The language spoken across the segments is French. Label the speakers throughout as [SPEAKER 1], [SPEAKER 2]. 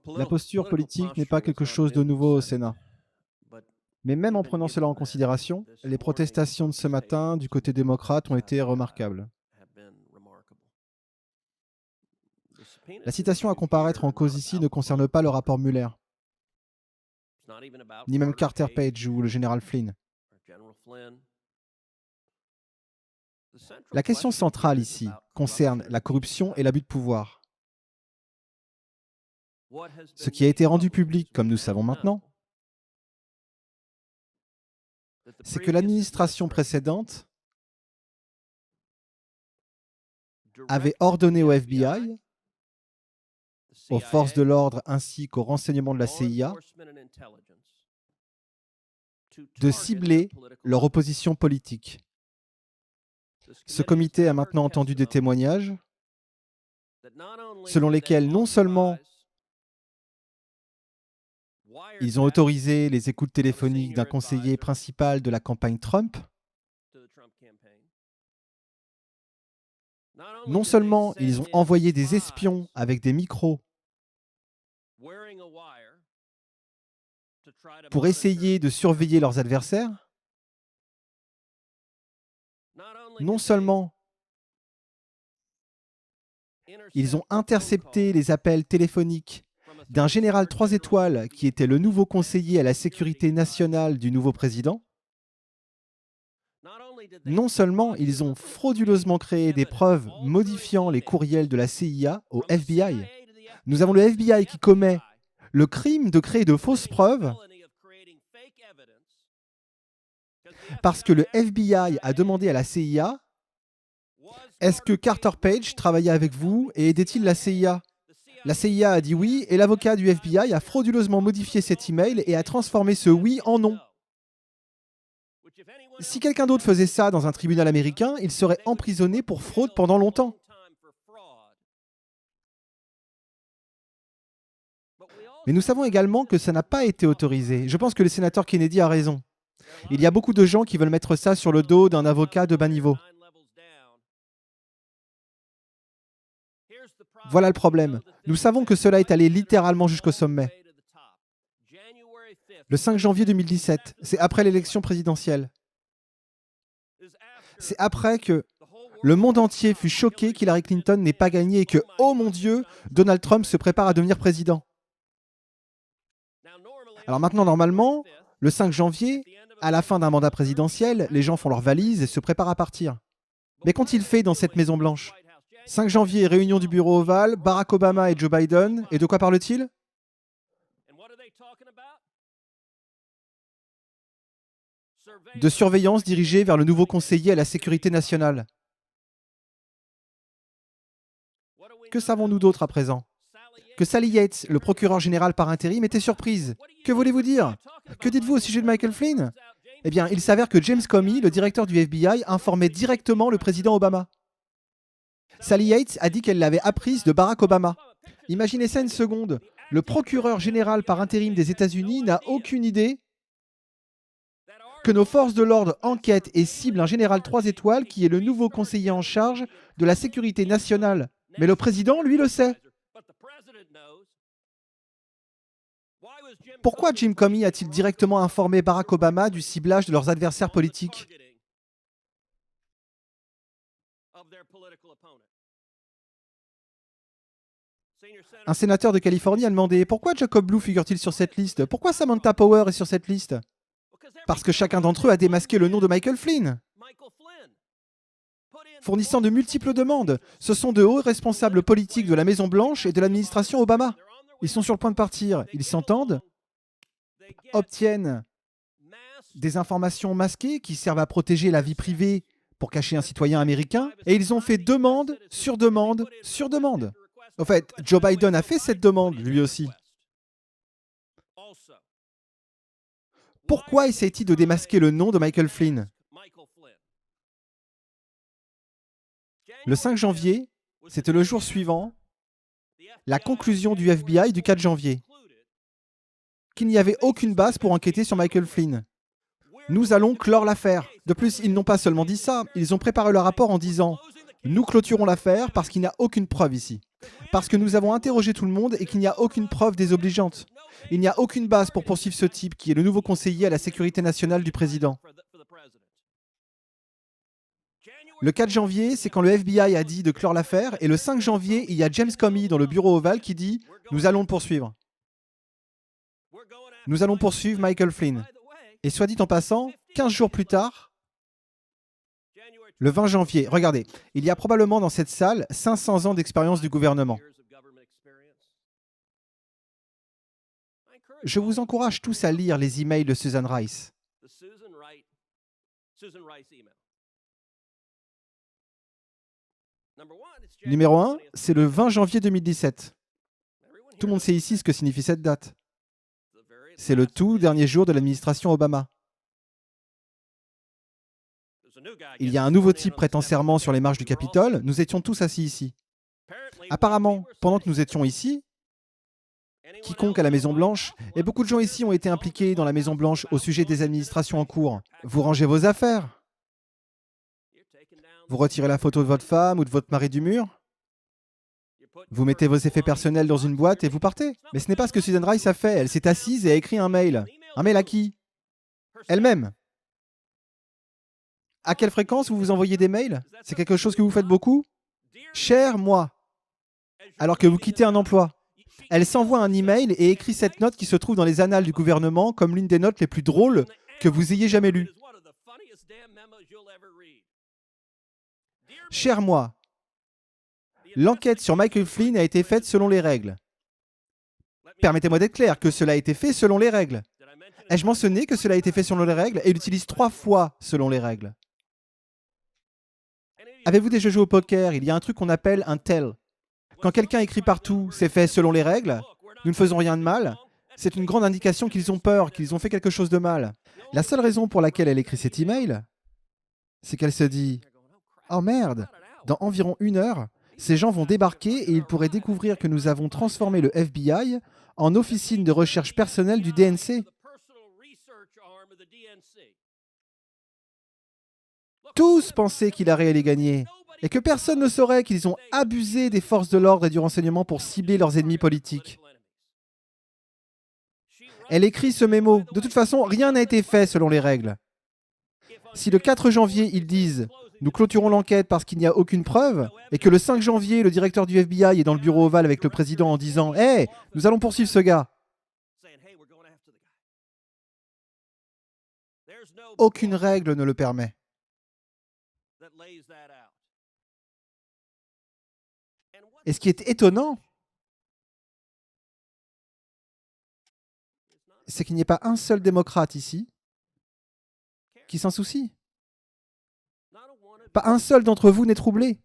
[SPEAKER 1] La posture politique n'est pas quelque chose de nouveau au Sénat. Mais même en prenant cela en considération, les protestations de ce matin du côté démocrate ont été remarquables. La citation à comparaître en cause ici ne concerne pas le rapport Mueller, ni même Carter Page ou le général Flynn. La question centrale ici concerne la corruption et l'abus de pouvoir. Ce qui a été rendu public, comme nous savons maintenant, c'est que l'administration précédente avait ordonné au FBI, aux forces de l'ordre ainsi qu'aux renseignements de la CIA de cibler leur opposition politique. Ce comité a maintenant entendu des témoignages selon lesquels non seulement ils ont autorisé les écoutes téléphoniques d'un conseiller principal de la campagne Trump, non seulement ils ont envoyé des espions avec des micros pour essayer de surveiller leurs adversaires, non seulement ils ont intercepté les appels téléphoniques d'un général 3 étoiles qui était le nouveau conseiller à la sécurité nationale du nouveau président, non seulement ils ont frauduleusement créé des preuves modifiant les courriels de la CIA au FBI. Nous avons le FBI qui commet le crime de créer de fausses preuves parce que le FBI a demandé à la CIA « Est-ce que Carter Page travaillait avec vous et aidait-il la CIA ?» La CIA a dit oui et l'avocat du FBI a frauduleusement modifié cet email et a transformé ce oui en non. Si quelqu'un d'autre faisait ça dans un tribunal américain, il serait emprisonné pour fraude pendant longtemps. Mais nous savons également que ça n'a pas été autorisé. Je pense que le sénateur Kennedy a raison. Il y a beaucoup de gens qui veulent mettre ça sur le dos d'un avocat de bas niveau. Voilà le problème. Nous savons que cela est allé littéralement jusqu'au sommet. Le 5 janvier 2017, c'est après l'élection présidentielle. C'est après que le monde entier fut choqué qu'Hillary Clinton n'ait pas gagné et que, oh mon Dieu, Donald Trump se prépare à devenir président. Alors maintenant, normalement, le 5 janvier, à la fin d'un mandat présidentiel, les gens font leurs valises et se préparent à partir. Mais qu'ont-ils fait dans cette Maison-Blanche ? 5 janvier, réunion du bureau ovale, Barack Obama et Joe Biden. Et de quoi parle-t-il ? De surveillance dirigée vers le nouveau conseiller à la sécurité nationale. Que savons-nous d'autre à présent ? Que Sally Yates, le procureur général par intérim, était surprise. Que voulez-vous dire ? Que dites-vous au sujet de Michael Flynn ? Eh bien, il s'avère que James Comey, le directeur du FBI, informait directement le président Obama. Sally Yates a dit qu'elle l'avait apprise de Barack Obama. Imaginez ça une seconde. Le procureur général par intérim des États-Unis n'a aucune idée que nos forces de l'ordre enquêtent et ciblent un général 3 étoiles qui est le nouveau conseiller en charge de la sécurité nationale. Mais le président, lui, le sait. Pourquoi Jim Comey a-t-il directement informé Barack Obama du ciblage de leurs adversaires politiques ? Un sénateur de Californie a demandé « Pourquoi Jacob Blue figure-t-il sur cette liste ? Pourquoi Samantha Power est sur cette liste ?» Parce que chacun d'entre eux a démasqué le nom de Michael Flynn. Fournissant de multiples demandes, ce sont de hauts responsables politiques de la Maison-Blanche et de l'administration Obama. Ils sont sur le point de partir, ils s'entendent, obtiennent des informations masquées qui servent à protéger la vie privée pour cacher un citoyen américain, et ils ont fait demande sur demande sur demande. En fait, Joe Biden a fait cette demande, lui aussi. Pourquoi essaie-t-il de démasquer le nom de Michael Flynn ? Le 5 janvier, c'était le jour suivant, la conclusion du FBI du 4 janvier, qu'il n'y avait aucune base pour enquêter sur Michael Flynn. Nous allons clore l'affaire. De plus, ils n'ont pas seulement dit ça, ils ont préparé le rapport en disant « Nous clôturons l'affaire parce qu'il n'y a aucune preuve ici ». Parce que nous avons interrogé tout le monde et qu'il n'y a aucune preuve désobligeante. Il n'y a aucune base pour poursuivre ce type qui est le nouveau conseiller à la sécurité nationale du président. Le 4 janvier, c'est quand le FBI a dit de clore l'affaire, et le 5 janvier, il y a James Comey dans le bureau ovale qui dit « Nous allons le poursuivre. Nous allons poursuivre Michael Flynn. » Et soit dit en passant, 15 jours plus tard, le 20 janvier, regardez, il y a probablement dans cette salle 500 ans d'expérience du gouvernement. Je vous encourage tous à lire les emails de Susan Rice. Numéro 1, c'est le 20 janvier 2017. Tout le monde sait ici ce que signifie cette date. C'est le tout dernier jour de l'administration Obama. Il y a un nouveau type prêtant serment sur les marches du Capitole. Nous étions tous assis ici. Apparemment, pendant que nous étions ici, quiconque à la Maison-Blanche, et beaucoup de gens ici ont été impliqués dans la Maison-Blanche au sujet des administrations en cours. Vous rangez vos affaires. Vous retirez la photo de votre femme ou de votre mari du mur. Vous mettez vos effets personnels dans une boîte et vous partez. Mais ce n'est pas ce que Susan Rice a fait. Elle s'est assise et a écrit un mail. Un mail à qui? Elle-même. À quelle fréquence vous vous envoyez des mails? C'est quelque chose que vous faites beaucoup? Cher moi, alors que vous quittez un emploi. Elle s'envoie un email et écrit cette note qui se trouve dans les annales du gouvernement comme l'une des notes les plus drôles que vous ayez jamais lues. Cher moi, l'enquête sur Michael Flynn a été faite selon les règles. Permettez-moi d'être clair, que cela a été fait selon les règles. Ai-je mentionné que cela a été fait selon les règles? Et il utilise 3 fois selon les règles. Avez-vous déjà joué au poker? Il y a un truc qu'on appelle un tell. Quand quelqu'un écrit partout « c'est fait selon les règles », nous ne faisons rien de mal, c'est une grande indication qu'ils ont peur, qu'ils ont fait quelque chose de mal. La seule raison pour laquelle elle écrit cet email, c'est qu'elle se dit « Oh merde, dans environ 1 heure, ces gens vont débarquer et ils pourraient découvrir que nous avons transformé le FBI en officine de recherche personnelle du DNC. » Tous pensaient qu'Hillary allait gagner et que personne ne saurait qu'ils ont abusé des forces de l'ordre et du renseignement pour cibler leurs ennemis politiques. Elle écrit ce mémo. De toute façon, rien n'a été fait selon les règles. Si le 4 janvier, ils disent « Nous clôturons l'enquête parce qu'il n'y a aucune preuve » et que le 5 janvier, le directeur du FBI est dans le bureau ovale avec le président en disant « Hey, nous allons poursuivre ce gars », aucune règle ne le permet. Et ce qui est étonnant, c'est qu'il n'y ait pas un seul démocrate ici qui s'en soucie. Pas un seul d'entre vous n'est troublé.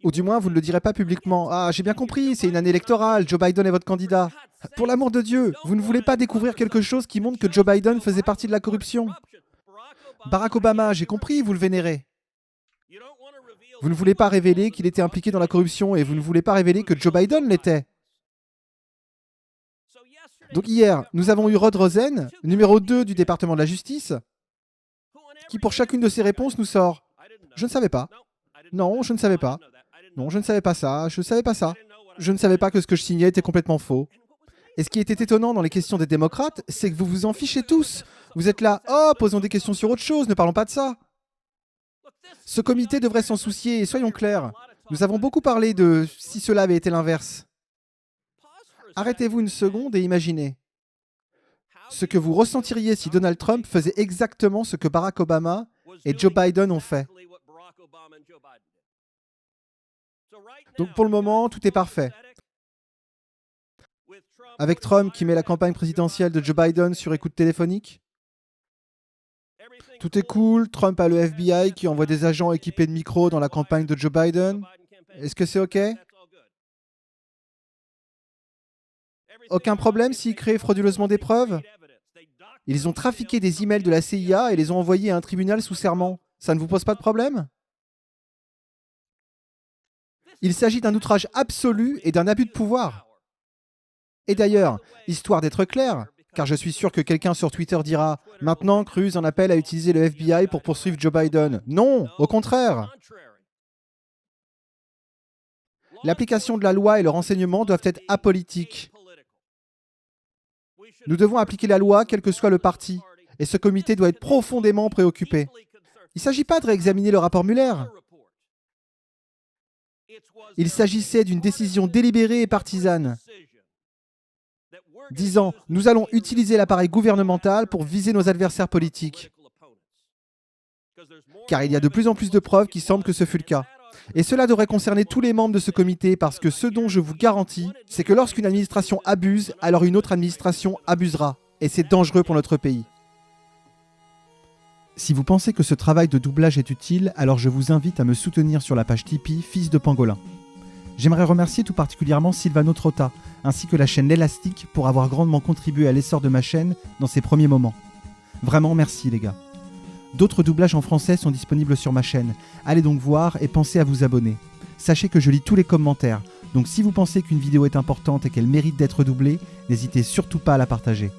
[SPEAKER 1] Ou du moins, vous ne le direz pas publiquement. « Ah, j'ai bien compris, c'est une année électorale, Joe Biden est votre candidat. » Pour l'amour de Dieu, vous ne voulez pas découvrir quelque chose qui montre que Joe Biden faisait partie de la corruption. Barack Obama, j'ai compris, vous le vénérez. Vous ne voulez pas révéler qu'il était impliqué dans la corruption et vous ne voulez pas révéler que Joe Biden l'était. Donc hier, nous avons eu Rod Rosen, numéro 2 du département de la justice, qui pour chacune de ses réponses nous sort « Je ne savais pas. Non, je ne savais pas. Non, je ne savais pas ça. Je ne savais pas ça. Je ne savais pas que ce que je signais était complètement faux. » Et ce qui était étonnant dans les questions des démocrates, c'est que vous vous en fichez tous. Vous êtes là « Oh, posons des questions sur autre chose, ne parlons pas de ça. » Ce comité devrait s'en soucier, et soyons clairs, nous avons beaucoup parlé de si cela avait été l'inverse. Arrêtez-vous une seconde et imaginez ce que vous ressentiriez si Donald Trump faisait exactement ce que Barack Obama et Joe Biden ont fait. Donc pour le moment, tout est parfait. Avec Trump qui met la campagne présidentielle de Joe Biden sur écoute téléphonique, tout est cool, Trump a le FBI qui envoie des agents équipés de micros dans la campagne de Joe Biden. Est-ce que c'est OK? Aucun problème s'ils créent frauduleusement des preuves? Ils ont trafiqué des emails de la CIA et les ont envoyés à un tribunal sous serment. Ça ne vous pose pas de problème? Il s'agit d'un outrage absolu et d'un abus de pouvoir. Et d'ailleurs, histoire d'être clair, car je suis sûr que quelqu'un sur Twitter dira « Maintenant, Cruz en appelle à utiliser le FBI pour poursuivre Joe Biden. » Non, au contraire. L'application de la loi et le renseignement doivent être apolitiques. Nous devons appliquer la loi quel que soit le parti, et ce comité doit être profondément préoccupé. Il ne s'agit pas de réexaminer le rapport Mueller. Il s'agissait d'une décision délibérée et partisane, disant « Nous allons utiliser l'appareil gouvernemental pour viser nos adversaires politiques. » Car il y a de plus en plus de preuves qui semblent que ce fut le cas. Et cela devrait concerner tous les membres de ce comité parce que ce dont je vous garantis, c'est que lorsqu'une administration abuse, alors une autre administration abusera. Et c'est dangereux pour notre pays. Si vous pensez que ce travail de doublage est utile, alors je vous invite à me soutenir sur la page Tipeee Fils de Pangolin. J'aimerais remercier tout particulièrement Silvano Trotta, ainsi que la chaîne L'Élastique pour avoir grandement contribué à l'essor de ma chaîne dans ses premiers moments. Vraiment merci les gars. D'autres doublages en français sont disponibles sur ma chaîne. Allez donc voir et pensez à vous abonner. Sachez que je lis tous les commentaires, donc si vous pensez qu'une vidéo est importante et qu'elle mérite d'être doublée, n'hésitez surtout pas à la partager.